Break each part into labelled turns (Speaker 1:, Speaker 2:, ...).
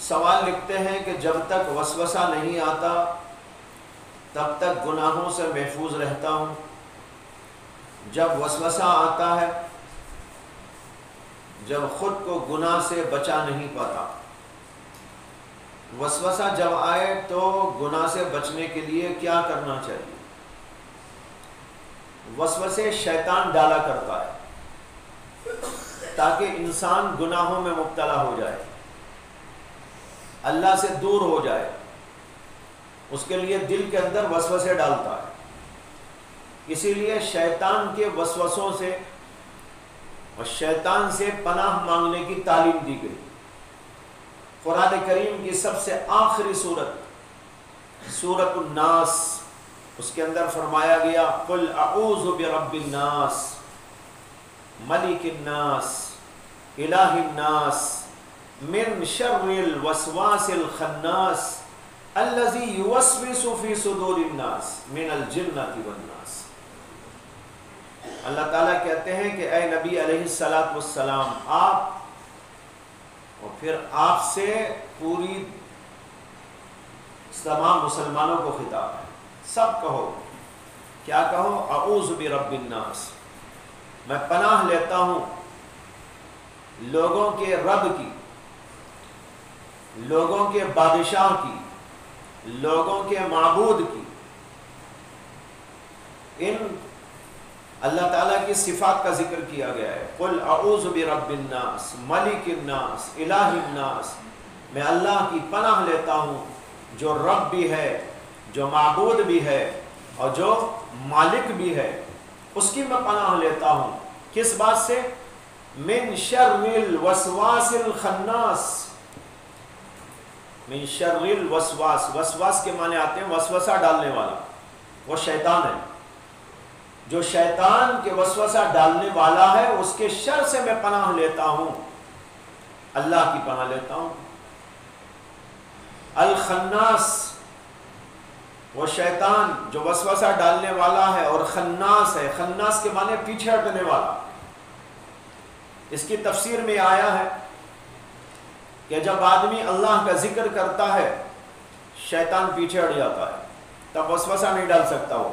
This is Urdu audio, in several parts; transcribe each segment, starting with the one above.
Speaker 1: سوال لکھتے ہیں کہ جب تک وسوسہ نہیں آتا تب تک گناہوں سے محفوظ رہتا ہوں، جب وسوسہ آتا ہے جب خود کو گناہ سے بچا نہیں پاتا۔ وسوسہ جب آئے تو گناہ سے بچنے کے لیے کیا کرنا چاہیے؟ وسوسے شیطان ڈالا کرتا ہے تاکہ انسان گناہوں میں مبتلا ہو جائے، اللہ سے دور ہو جائے، اس کے لیے دل کے اندر وسوسے ڈالتا ہے۔ اسی لیے شیطان کے وسوسوں سے اور شیطان سے پناہ مانگنے کی تعلیم دی گئی۔ قرآن کریم کی سب سے آخری سورۃ الناس، اس کے اندر فرمایا گیا قل اعوذ برب الناس ملک الناس الہ الناس من شر الوسواس الخناس الذی یوسوس فی صدور الناس من الجنۃ والناس۔ اللہ تعالیٰ کہتے ہیں کہ اے نبی علیہ السلام، آپ اور پھر آپ سے پوری تمام مسلمانوں کو خطاب ہے، سب کہو، کیا کہو؟ اعوذ برب الناس، میں پناہ لیتا ہوں لوگوں کے رب کی، لوگوں کے بادشاہ کی، لوگوں کے معبود کی۔ ان اللہ تعالیٰ کی صفات کا ذکر کیا گیا ہے، قل اعوذ برب الناس ملک الناس الہ الناس، میں اللہ کی پناہ لیتا ہوں جو رب بھی ہے، جو معبود بھی ہے اور جو مالک بھی ہے، اس کی میں پناہ لیتا ہوں۔ کس بات سے؟ من شر الوسواس الخناس، من شر الوسواس، وسواس کے معنی آتے ہیں وسوسہ ڈالنے والا، وہ شیطان ہے۔ جو شیطان کے وسوسہ ڈالنے والا ہے اس کے شر سے میں پناہ لیتا ہوں، اللہ کی پناہ لیتا ہوں۔ الخناس، وہ شیطان جو وسوسہ ڈالنے والا ہے اور خناس ہے، خناس کے معنی پیچھے ہٹنے والا۔ اس کی تفسیر میں آیا ہے کہ جب آدمی اللہ کا ذکر کرتا ہے شیطان پیچھے ہٹ جاتا ہے، تب وسوسہ نہیں ڈال سکتا وہ،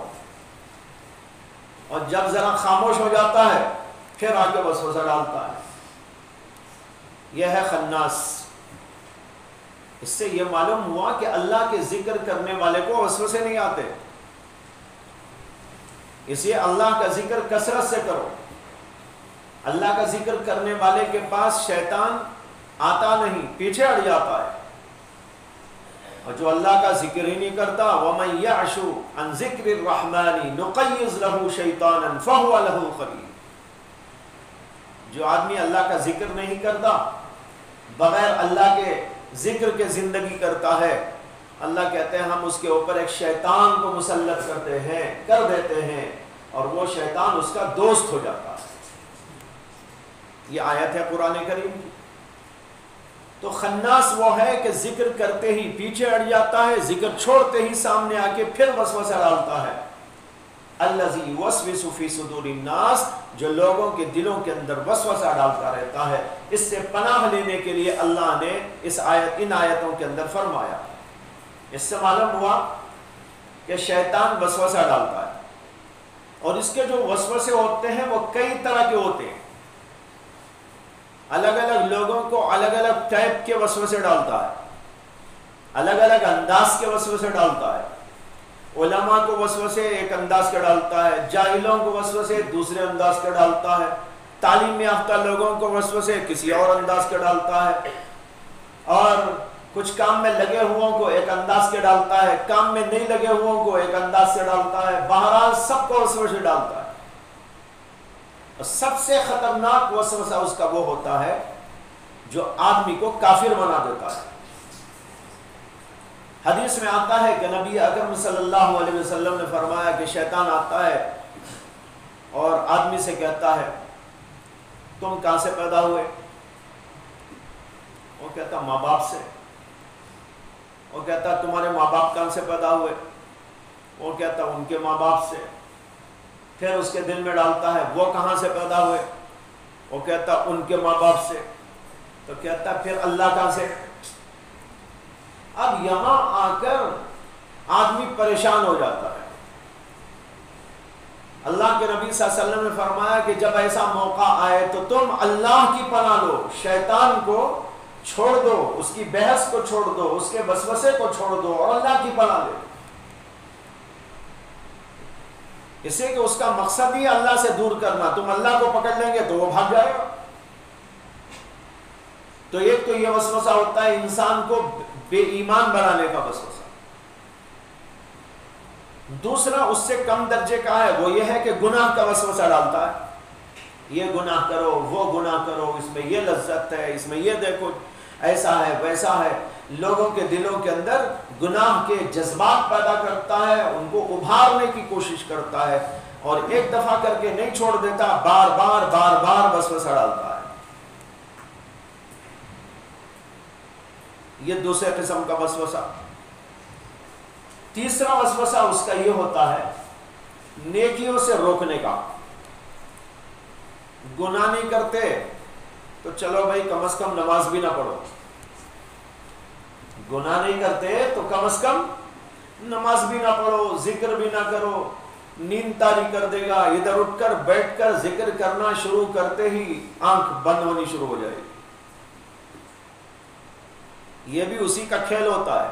Speaker 1: اور جب ذرا خاموش ہو جاتا ہے پھر آ کے وسوسہ ڈالتا ہے۔ یہ ہے خناس۔ اس سے یہ معلوم ہوا کہ اللہ کے ذکر کرنے والے کو وسوسے نہیں آتے، اس لیے اللہ کا ذکر کثرت سے کرو۔ اللہ کا ذکر کرنے والے کے پاس شیطان آتا نہیں، پیچھے ہٹ جاتا ہے۔ اور جو اللہ کا ذکر ہی نہیں کرتا، وَمَن يَعْشُ عَن ذِكْرِ الرَّحْمَنِ نُقَيِّضْ لَهُ شَيْطَانًا فَهُوَ لَهُ قَرِينٌ۔ جو آدمی اللہ کا ذکر نہیں کرتا، بغیر اللہ کے ذکر کے زندگی کرتا ہے، اللہ کہتے ہیں ہم اس کے اوپر ایک شیطان کو مسلط کر دیتے ہیں اور وہ شیطان اس کا دوست ہو جاتا ہے۔ یہ آیت ہے قرآن کریم کی۔ تو خناس وہ ہے کہ ذکر کرتے ہی پیچھے ہٹ جاتا ہے، ذکر چھوڑتے ہی سامنے آ کے پھر وسوسہ ڈالتا ہے۔ الذی یوسوس فی صدور الناس، جو لوگوں کے دلوں کے اندر وسوسہ ڈالتا رہتا ہے۔ اس سے پناہ لینے کے لیے اللہ نے ان آیتوں کے اندر فرمایا۔ اس سے معلوم ہوا کہ شیطان وسوسہ ڈالتا ہے، اور اس کے جو وسوسے ہوتے ہیں وہ کئی طرح کے ہوتے ہیں۔ الگ الگ لوگوں کو الگ الگ ٹائپ کے وسوسے ڈالتا ہے، الگ الگ انداز کے وسوسے ڈالتا ہے۔ علماء کو وسوسے ایک انداز کا ڈالتا ہے، جاہلوں کو وسوسے دوسرے انداز کا ڈالتا ہے، تعلیم یافتہ لوگوں کو وسوسے کسی اور انداز کا ڈالتا ہے، اور کچھ کام میں لگے ہوئوں کو ایک انداز کے ڈالتا ہے، کام میں نہیں لگے ہوئوں کو ایک انداز سے ڈالتا ہے۔ بہرحال سب کو وسوسے ڈالتا ہے۔ اور سب سے خطرناک وسوسہ اس کا وہ ہوتا ہے جو آدمی کو کافر بنا دیتا ہے۔ حدیث میں آتا ہے کہ نبی اکرم صلی اللہ علیہ وسلم نے فرمایا کہ شیطان آتا ہے اور آدمی سے کہتا ہے تم کہاں سے پیدا ہوئے؟ وہ کہتا ماں باپ سے۔ وہ کہتا تمہارے ماں باپ کہاں سے پیدا ہوئے؟ وہ کہتا ان کے ماں باپ سے۔ پھر اس کے دل میں ڈالتا ہے وہ کہاں سے پیدا ہوئے؟ وہ کہتا ان کے ماں باپ سے۔ تو کہتا پھر اللہ کہاں سے؟ اب یہاں آ کر آدمی پریشان ہو جاتا ہے. اللہ کے نبی صلی اللہ علیہ وسلم نے فرمایا کہ جب ایسا موقع آئے تو تم اللہ کی پناہ لو, شیطان کو چھوڑ دو, اس کی بحث کو چھوڑ دو, اس کے وسوسے کو چھوڑ دو اور اللہ کی پناہ لو. اس سے کہ اس کا مقصد ہی اللہ سے دور کرنا. تم اللہ کو پکڑ لیں گے تو وہ بھاگ جائے گا. تو ایک تو یہ وسوسہ ہوتا ہے انسان کو بے ایمان بنانے کا وسوسہ. دوسرا اس سے کم درجے کا ہے, وہ یہ ہے کہ گناہ کا وسوسہ ڈالتا ہے. یہ گناہ کرو, وہ گناہ کرو, اس میں یہ لذت ہے, اس میں یہ دیکھو ایسا ہے ویسا ہے. لوگوں کے دلوں کے اندر گناہ کے جذبات پیدا کرتا ہے, ان کو ابھارنے کی کوشش کرتا ہے, اور ایک دفعہ کر کے نہیں چھوڑ دیتا, بار بار بار بار وسوسہ ڈالتا ہے. یہ دوسرے قسم کا وسوسہ. تیسرا وسوسہ اس کا یہ ہوتا ہے نیکیوں سے روکنے کا. گناہ نہیں کرتے تو چلو بھائی کم از کم نماز بھی نہ پڑھو. گناہ نہیں کرتے تو کم از کم نماز بھی نہ پڑھو, ذکر بھی نہ کرو. نیند طاری کر دے گا, ادھر اٹھ کر بیٹھ کر ذکر کرنا شروع کرتے ہی آنکھ بند ہونی شروع ہو جائے گی. یہ بھی اسی کا کھیل ہوتا ہے.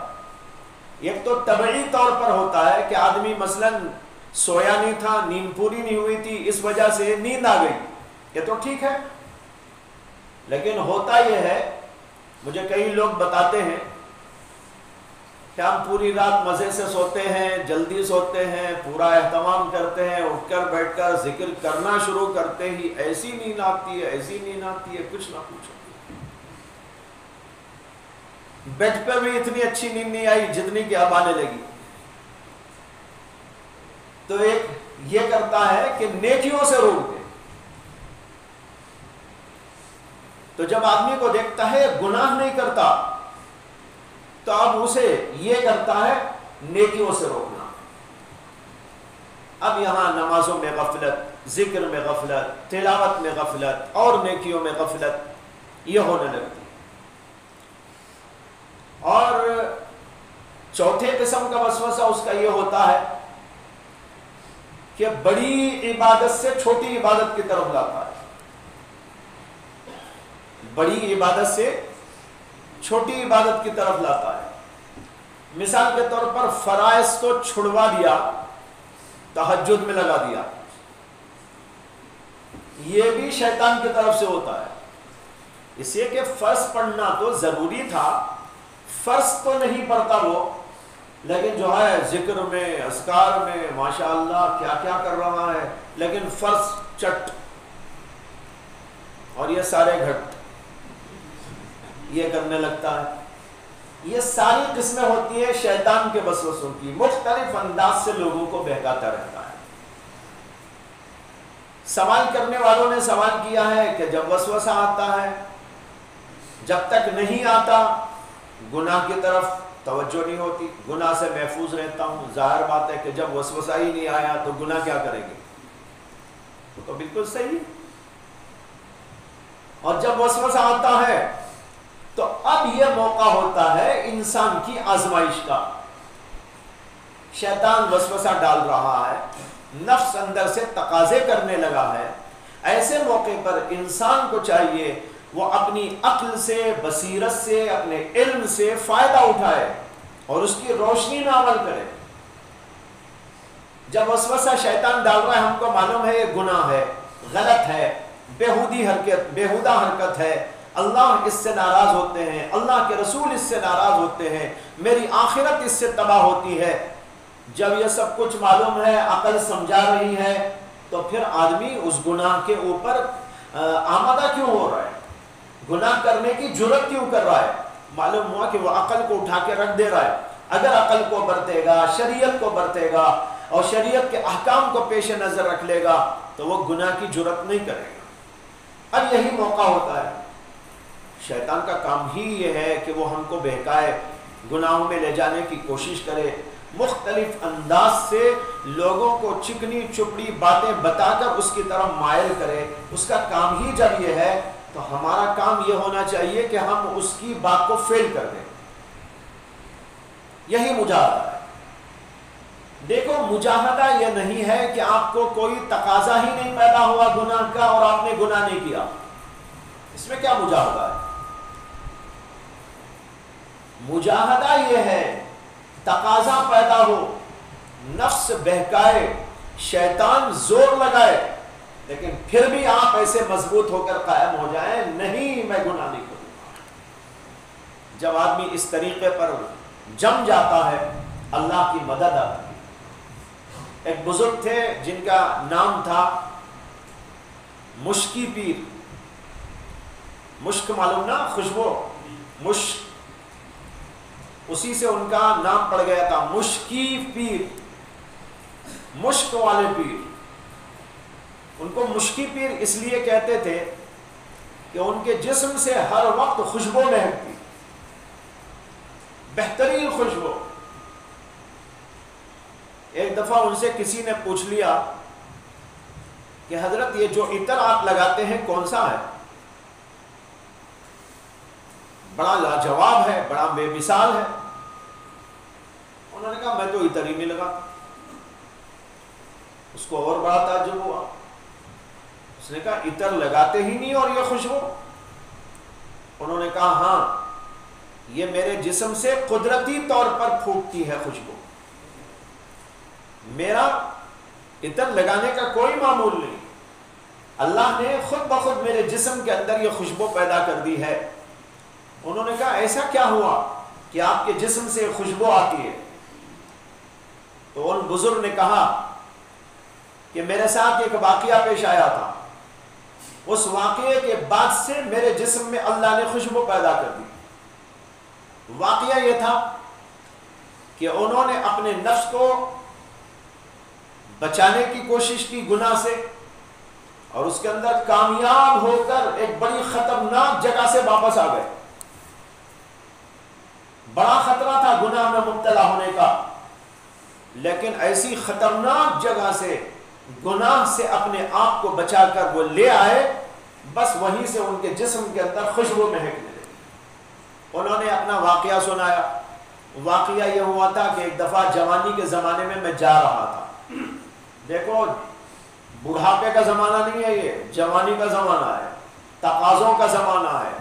Speaker 1: ایک تو طبعی طور پر ہوتا ہے کہ آدمی مثلاً سویا نہیں تھا, نیند پوری نہیں ہوئی تھی, اس وجہ سے نیند آ گئی, یہ تو ٹھیک ہے. لیکن ہوتا یہ ہے, مجھے کئی لوگ بتاتے ہیں کہ ہم پوری رات مزے سے سوتے ہیں, جلدی سوتے ہیں, پورا اہتمام کرتے ہیں, اٹھ کر بیٹھ کر ذکر کرنا شروع کرتے ہی ایسی نیند آتی ہے, ایسی نیند آتی ہے, کچھ نہ پوچھو. بیڈ پر بھی اتنی اچھی نیند نہیں آئی جتنی کہ اب آنے لگی. تو ایک یہ کرتا ہے کہ نیکیوں سے روک دے. تو جب آدمی کو دیکھتا ہے گناہ نہیں کرتا تو اب اسے یہ کرتا ہے نیکیوں سے روکنا. اب یہاں نمازوں میں غفلت, ذکر میں غفلت, تلاوت میں غفلت اور نیکیوں میں غفلت یہ ہونے لگتی. اور چوتھے قسم کا وسوسہ اس کا یہ ہوتا ہے کہ بڑی عبادت سے چھوٹی عبادت کی طرف لاتا ہے. بڑی عبادت سے چھوٹی عبادت کی طرف لاتا ہے. مثال کے طور پر فرائض کو چھڑوا دیا, تہجد میں لگا دیا. یہ بھی شیطان کی طرف سے ہوتا ہے. اس لیے کہ فرض پڑھنا تو ضروری تھا, فرض تو نہیں پڑھتا وہ, لیکن جو ہے ذکر میں اذکار میں ماشاءاللہ کیا کیا کر رہا ہے, لیکن فرض چٹ اور یہ سارے گھٹ یہ کرنے لگتا ہے. یہ ساری قسمیں ہوتی ہیں شیطان کے وسوسوں کی, مختلف انداز سے لوگوں کو بہکاتا رہتا ہے. سوال کرنے والوں نے سوال کیا ہے کہ جب وسوسہ آتا ہے, جب تک نہیں آتا گناہ کی طرف توجہ نہیں ہوتی, گناہ سے محفوظ رہتا ہوں. ظاہر بات ہے کہ جب وسوسہ ہی نہیں آیا تو گناہ کیا کریں گے, تو بالکل صحیح. اور جب وسوسہ آتا ہے تو اب یہ موقع ہوتا ہے انسان کی آزمائش کا. شیطان وسوسہ ڈال رہا ہے, نفس اندر سے تقاضے کرنے لگا ہے. ایسے موقع پر انسان کو چاہیے وہ اپنی عقل سے, بصیرت سے, اپنے علم سے فائدہ اٹھائے اور اس کی روشنی میں عمل کرے. جب وسوسہ شیطان ڈال رہا ہے, ہم کو معلوم ہے یہ گناہ ہے, غلط ہے, بیہودہ حرکت ہے, اللہ اس سے ناراض ہوتے ہیں, اللہ کے رسول اس سے ناراض ہوتے ہیں, میری آخرت اس سے تباہ ہوتی ہے. جب یہ سب کچھ معلوم ہے, عقل سمجھا رہی ہے, تو پھر آدمی اس گناہ کے اوپر آمادہ کیوں ہو رہا ہے, گناہ کرنے کی جرت کیوں کر رہا ہے؟ معلوم ہوا کہ وہ عقل کو اٹھا کے رکھ دے رہا ہے. اگر عقل کو برتے گا, شریعت کو برتے گا اور شریعت کے احکام کو پیش نظر رکھ لے گا تو وہ گناہ کی جرت نہیں کرے گا. اب یہی موقع ہوتا ہے. شیطان کا کام ہی یہ ہے کہ وہ ہم کو بہکائے, گناہوں میں لے جانے کی کوشش کرے, مختلف انداز سے لوگوں کو چکنی چپڑی باتیں بتا کر اس کی طرف مائل کرے. اس کا کام ہی جب یہ ہے تو ہمارا کام یہ ہونا چاہیے کہ ہم اس کی بات کو فیل کر دیں. یہی مجاہدہ ہے۔ دیکھو مجاہدہ یہ نہیں ہے کہ آپ کو کوئی تقاضا ہی نہیں پیدا ہوا گناہ کا اور آپ نے گناہ نہیں کیا، اس میں کیا مجاہدہ ہے؟ مجاہدہ یہ ہے تقاضا پیدا ہو، نفس بہکائے، شیطان زور لگائے، لیکن پھر بھی آپ ایسے مضبوط ہو کر قائم ہو جائیں، نہیں میں گناہ نہیں کروں گا۔ جب آدمی اس طریقے پر جم جاتا ہے اللہ کی مدد آتی ہے۔ ایک بزرگ تھے جن کا نام تھا مشکی پیر، مشک معلوم نا، خوشبو، مشک، اسی سے ان کا نام پڑ گیا تھا مشکی پیر، مشک والے پیر۔ ان کو مشکی پیر اس لیے کہتے تھے کہ ان کے جسم سے ہر وقت خوشبو مہکتی، بہترین خوشبو۔ ایک دفعہ ان سے کسی نے پوچھ لیا کہ حضرت یہ جو عطر آپ لگاتے ہیں کون سا ہے؟ بڑا لاجواب ہے، بڑا بے مثال ہے۔ انہوں نے کہا میں تو عطر ہی نہیں لگاتا۔ اس کو اور بڑا تعجب ہوا، اس نے کہا عطر لگاتے ہی نہیں اور یہ خوشبو؟ انہوں نے کہا ہاں، یہ میرے جسم سے قدرتی طور پر پھوٹتی ہے خوشبو، میرا عطر لگانے کا کوئی معمول نہیں، اللہ نے خود بخود میرے جسم کے اندر یہ خوشبو پیدا کر دی ہے۔ انہوں نے کہا ایسا کیا ہوا کہ آپ کے جسم سے خوشبو آتی ہے؟ تو ان بزرگ نے کہا کہ میرے ساتھ ایک واقعہ پیش آیا تھا، اس واقعے کے بعد سے میرے جسم میں اللہ نے خوشبو پیدا کر دی۔ واقعہ یہ تھا کہ انہوں نے اپنے نفس کو بچانے کی کوشش کی گناہ سے، اور اس کے اندر کامیاب ہو کر ایک بڑی خطرناک جگہ سے واپس آ گئے۔ بڑا خطرہ تھا گناہ میں مبتلا ہونے کا، لیکن ایسی خطرناک جگہ سے، گناہ سے اپنے آپ کو بچا کر وہ لے آئے، بس وہیں سے ان کے جسم کے اندر خوشبو مہکنے لگی۔ انہوں نے اپنا واقعہ سنایا۔ واقعہ یہ ہوا تھا کہ ایک دفعہ جوانی کے زمانے میں جا رہا تھا۔ دیکھو بڑھاپے کا زمانہ نہیں ہے، یہ جوانی کا زمانہ ہے، تقاضوں کا زمانہ ہے،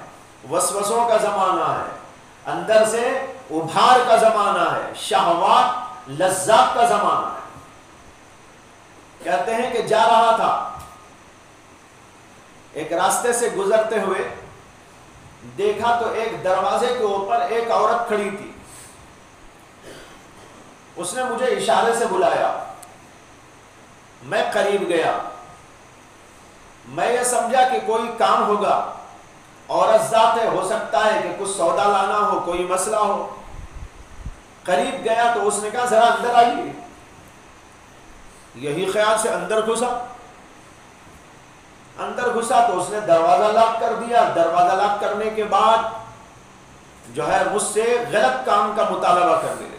Speaker 1: وسوسوں کا زمانہ ہے، اندر سے ابھار کا زمانہ ہے، شہوات لذات کا زمانہ ہے۔ کہتے ہیں کہ جا رہا تھا، ایک راستے سے گزرتے ہوئے دیکھا تو ایک دروازے کے اوپر ایک عورت کھڑی تھی۔ اس نے مجھے اشارے سے بلایا، میں قریب گیا، میں یہ سمجھا کہ کوئی کام ہوگا، عورت ذات ہے، ہو سکتا ہے کہ کچھ سودا لانا ہو، کوئی مسئلہ ہو۔ قریب گیا تو اس نے کہا ذرا اندر آئیے۔ یہی خیال سے اندر گھسا۔ اندر گھسا تو اس نے دروازہ لاک کر دیا۔ دروازہ لاک کرنے کے بعد جو ہے مجھ سے غلط کام کا مطالبہ کرنے لگی۔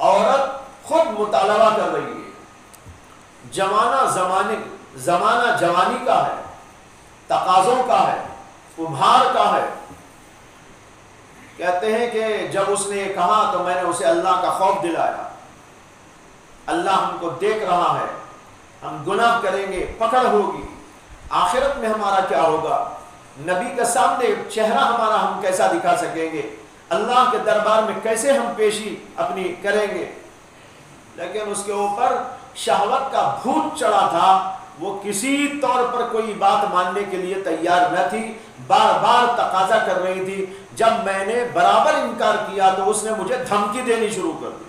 Speaker 1: عورت خود مطالبہ کر رہی ہے، زمانہ جوانی کا ہے، تقاضوں کا ہے، ابھار کا ہے۔ کہتے ہیں کہ جب اس نے یہ کہا تو میں نے اسے اللہ کا خوف دلایا۔ اللہ ہم کو دیکھ رہا ہے، ہم گناہ کریں گے، پکڑ ہوگی، آخرت میں ہمارا کیا ہوگا، نبی کے سامنے چہرہ ہمارا ہم کیسا دکھا سکیں گے، اللہ کے دربار میں کیسے ہم پیشی اپنی کریں گے۔ لیکن اس کے اوپر شہوت کا بھوت چڑھا تھا، وہ کسی طور پر کوئی بات ماننے کے لیے تیار نہ تھی، بار بار تقاضا کر رہی تھی۔ جب میں نے برابر انکار کیا تو اس نے مجھے دھمکی دینی شروع کر دی۔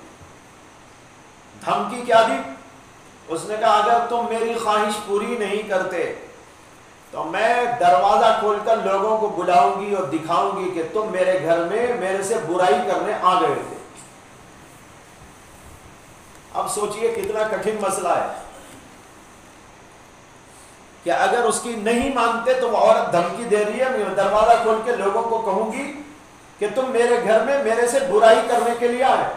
Speaker 1: دھمکی کیا دی؟ اس نے کہا اگر تم میری خواہش پوری نہیں کرتے تو میں دروازہ کھول کر لوگوں کو بلاؤں گی اور دکھاؤں گی کہ تم میرے گھر میں میرے سے برائی کرنے آ گئے تھے۔ اب سوچئے کتنا کٹھن مسئلہ ہے کہ اگر اس کی نہیں مانتے تو وہ عورت دھمکی دے رہی ہے، میں دروازہ کھول کے لوگوں کو کہوں گی کہ تم میرے گھر میں میرے سے برائی کرنے کے لیے آئے۔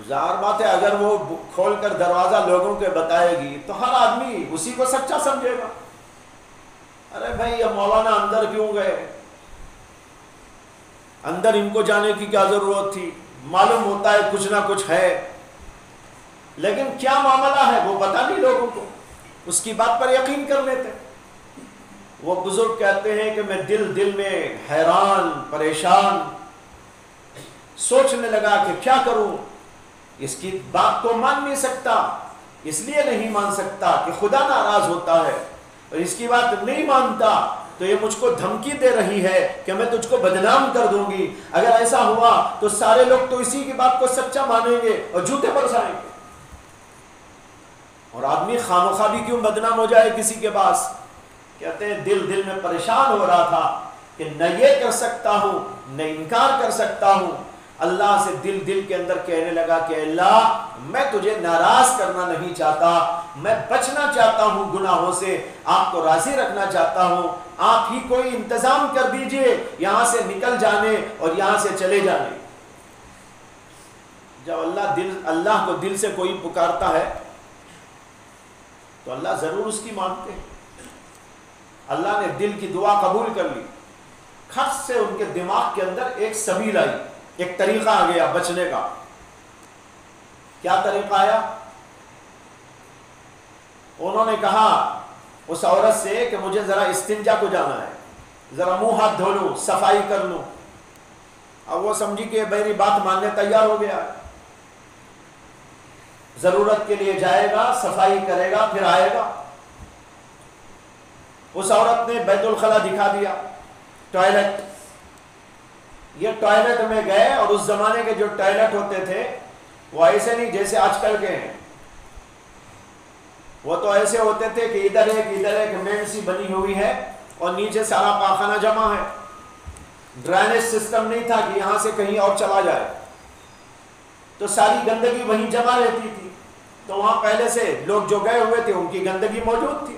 Speaker 1: ظاہر بات ہے اگر وہ کھول کر دروازہ لوگوں کے بتائے گی تو ہر آدمی اسی کو سچا سمجھے گا۔ ارے بھائی یہ مولانا اندر کیوں گئے، اندر ان کو جانے کی کیا ضرورت تھی، معلوم ہوتا ہے کچھ نہ کچھ ہے، لیکن کیا معاملہ ہے وہ پتہ نہیں لوگوں کو، اس کی بات پر یقین کر لیتے۔ وہ بزرگ کہتے ہیں کہ میں دل میں حیران پریشان سوچنے لگا کہ کیا کروں، اس کی بات تو مان نہیں سکتا، اس لیے نہیں مان سکتا کہ خدا ناراض ہوتا ہے، اور اس کی بات نہیں مانتا تو یہ مجھ کو دھمکی دے رہی ہے کہ میں تجھ کو بدنام کر دوں گی، اگر ایسا ہوا تو سارے لوگ تو اسی کی بات کو سچا مانیں گے اور جوتے برسائیں گے، اور آدمی خامخواہ بھی کیوں بدنام ہو جائے کسی کے پاس۔ کہتے ہیں دل میں پریشان ہو رہا تھا کہ نہ یہ کر سکتا ہوں نہ انکار کر سکتا ہوں۔ اللہ سے دل کے اندر کہنے لگا کہ اللہ میں تجھے ناراض کرنا نہیں چاہتا، میں بچنا چاہتا ہوں گناہوں سے، آپ کو راضی رکھنا چاہتا ہوں، آپ ہی کوئی انتظام کر دیجئے یہاں سے نکل جانے اور یہاں سے چلے جانے۔ جب اللہ کو دل سے کوئی پکارتا ہے تو اللہ ضرور اس کی مانتے ہیں۔ اللہ نے دل کی دعا قبول کر لی، کھٹ سے ان کے دماغ کے اندر ایک سبیل آئی، ایک طریقہ آ گیا بچنے کا۔ کیا طریقہ آیا؟ انہوں نے کہا اس عورت سے کہ مجھے ذرا استنجا کو جانا ہے، ذرا منہ ہاتھ دھو لوں، صفائی کر لوں۔ اب وہ سمجھی کہ میری بات ماننے تیار ہو گیا، ضرورت کے لیے جائے گا، صفائی کرے گا، پھر آئے گا۔ اس عورت نے بیت الخلا دکھا دیا، ٹوائلٹ۔ یہ ٹوائلٹ میں گئے، اور اس زمانے کے جو ٹوائلٹ ہوتے تھے وہ ایسے نہیں جیسے آج کل کے ہیں، وہ تو ایسے ہوتے تھے کہ ادھر ایک مین سی بنی ہوئی ہے اور نیچے سارا پاخانہ جمع ہے، ڈرینیج سسٹم نہیں تھا کہ یہاں سے کہیں اور چلا جائے، تو ساری گندگی وہیں جمع رہتی تھی، تو وہاں پہلے سے لوگ جو گئے ہوئے تھے ان کی گندگی موجود تھی۔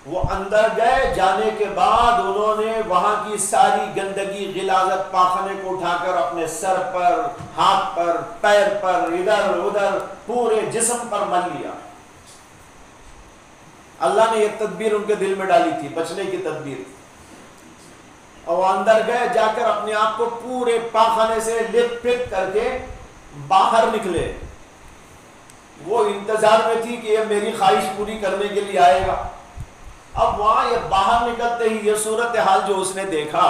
Speaker 1: وہ اندر گئے، جانے کے بعد انہوں نے وہاں کی ساری گندگی غلاظت پاخانے کو اٹھا کر اپنے سر پر، ہاتھ پر، پیر پر، ادھر ادھر پورے جسم پر مل لیا۔ اللہ نے یہ تدبیر ان کے دل میں ڈالی تھی، بچنے کی تدبیر، اور وہ اندر گئے، جا کر اپنے آپ کو پورے پاخانے سے لپ پٹ کر کے باہر نکلے۔ وہ انتظار میں تھی کہ یہ میری خواہش پوری کرنے کے لیے آئے گا۔ اب وہاں یہ باہر نکلتے ہی یہ صورتحال جو اس نے دیکھا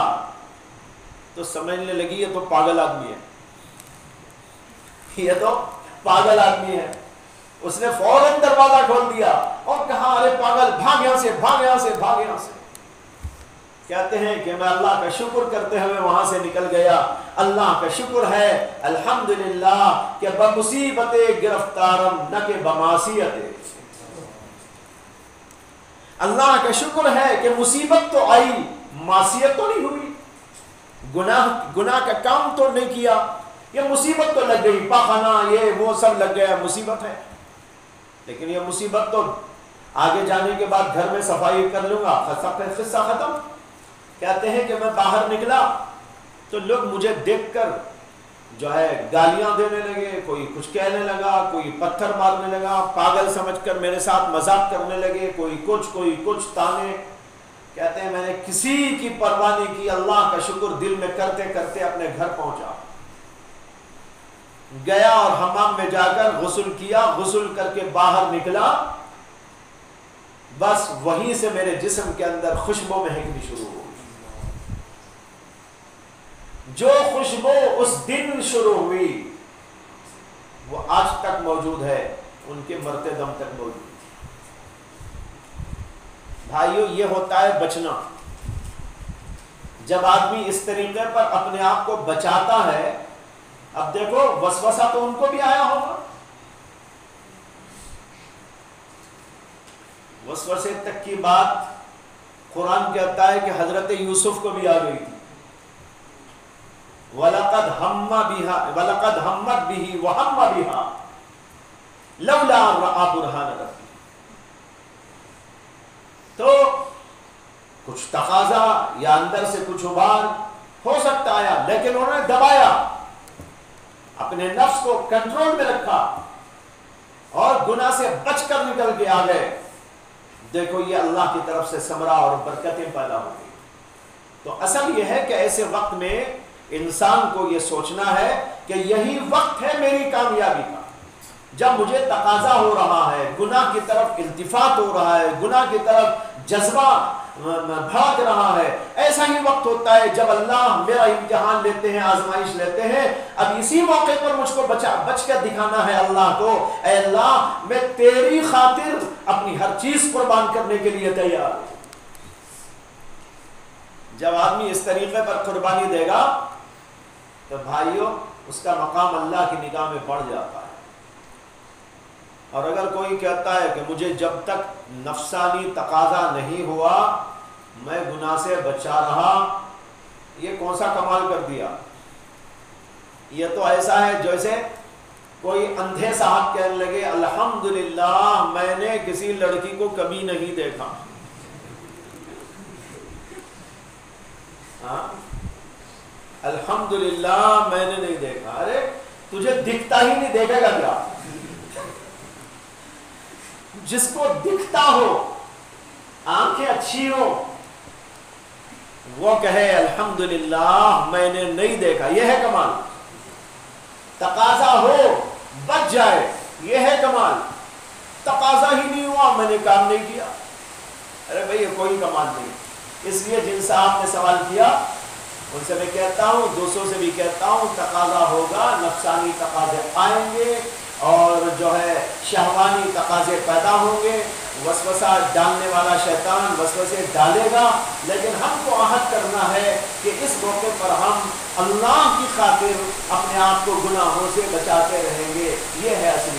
Speaker 1: تو سمجھنے لگی یہ تو پاگل آدمی ہے، یہ تو پاگل آدمی ہے۔ اس نے فوراً دروازہ کھول دیا اور کہا ارے پاگل، بھاگ یہاں سے، بھاگ یہاں سے، بھاگ یہاں سے۔ کہتے ہیں کہ میں اللہ کا شکر کرتے ہوئے وہاں سے نکل گیا۔ اللہ کا شکر ہے الحمدللہ کہ بمصیبت گرفتارم نہ کہ بمعصیت۔ اللہ کا شکر ہے کہ مصیبت تو آئی، معصیت تو نہیں ہوئی، گناہ کا کام تو نہیں کیا، یہ مصیبت تو لگ گئی، پاخانہ یہ وہ سب لگ گیا، مصیبت ہے، لیکن یہ مصیبت تو آگے جانے کے بعد گھر میں صفائی کر لوں گا، قصہ ختم۔ کہتے ہیں کہ میں باہر نکلا تو لوگ مجھے دیکھ کر جو ہے گالیاں دینے لگے، کوئی کچھ کہنے لگا، کوئی پتھر مارنے لگا، پاگل سمجھ کر میرے ساتھ مذاق کرنے لگے، کوئی کچھ تانے۔ کہتے ہیں میں نے کسی کی پرواہ نہیں کی، اللہ کا شکر دل میں کرتے کرتے اپنے گھر پہنچا، گیا اور حمام میں جا کر غسل کیا، غسل کر کے باہر نکلا، بس وہیں سے میرے جسم کے اندر خوشبو مہکنی شروع ہو گئی۔ جو خوشبو اس دن شروع ہوئی وہ آج تک موجود ہے، ان کے مرتے دم تک موجود ہے۔ بھائیو یہ ہوتا ہے بچنا۔ جب آدمی اس طریقے پر اپنے آپ کو بچاتا ہے، اب دیکھو وسوسہ تو ان کو بھی آیا ہوگا، وسوسے تک کی بات قرآن کہتا ہے کہ حضرت یوسف کو بھی آ گئی تھی۔ وَلَقَدْ هَمَّتْ بِهِ وَهَمَّ بِهَا لَوْلَا أَن رَأَىٰ بُرْهَانَ رَبِّهِ۔ تو کچھ تقاضا یا اندر سے کچھ ابھار ہو سکتا ہے، لیکن انہوں نے دبایا، اپنے نفس کو کنٹرول میں رکھا اور گناہ سے بچ کر نکل کے آ گئے۔ دیکھو یہ اللہ کی طرف سے ثمرہ اور برکتیں پیدا ہو گئی۔ تو اصل یہ ہے کہ ایسے وقت میں انسان کو یہ سوچنا ہے کہ یہی وقت ہے میری کامیابی کا، جب مجھے تقاضا ہو رہا ہے، گناہ کی طرف التفات ہو رہا ہے، گناہ کی طرف جذبہ بھاگ رہا ہے، ایسا ہی وقت ہوتا ہے جب اللہ میرا امتحان لیتے ہیں، آزمائش لیتے ہیں۔ اب اسی موقع پر مجھ کو بچ کر دکھانا ہے اللہ کو، اے اللہ میں تیری خاطر اپنی ہر چیز قربان کرنے کے لیے تیار ہوں۔ جب آدمی اس طریقے پر قربانی دے گا تو بھائیوں اس کا مقام اللہ کی نگاہ میں بڑھ جاتا ہے۔ اور اگر کوئی کہتا ہے کہ مجھے جب تک نفسانی تقاضا نہیں ہوا میں گناہ سے بچا رہا، یہ کون سا کمال کر دیا؟ یہ تو ایسا ہے جیسے کوئی اندھے صاحب کہنے لگے الحمدللہ میں نے کسی لڑکی کو کبھی نہیں دیکھا۔ الحمدللہ میں نے نہیں دیکھا۔ ارے تجھے دکھتا ہی نہیں، دیکھے گا کیا؟ جس کو دکھتا ہو، آنکھیں اچھی ہو، وہ کہے الحمدللہ میں نے نہیں دیکھا، یہ ہے کمال۔ تقاضا ہو بچ جائے، یہ ہے کمال۔ تقاضا ہی نہیں ہوا، میں نے کام نہیں کیا، ارے بھائی یہ کوئی کمال نہیں۔ اس لیے جن صاحب نے سوال کیا ان سے میں کہتا ہوں، دوستوں سے بھی کہتا ہوں، تقاضا ہوگا، نفسانی تقاضے آئیں گے اور جو ہے شہوانی تقاضے پیدا ہوں گے، وسوسہ ڈالنے والا شیطان وسوسے ڈالے گا، لیکن ہم کو عہد کرنا ہے کہ اس موقع پر ہم اللہ کی خاطر اپنے آپ کو گناہوں سے بچاتے رہیں گے۔ یہ ہے اصلی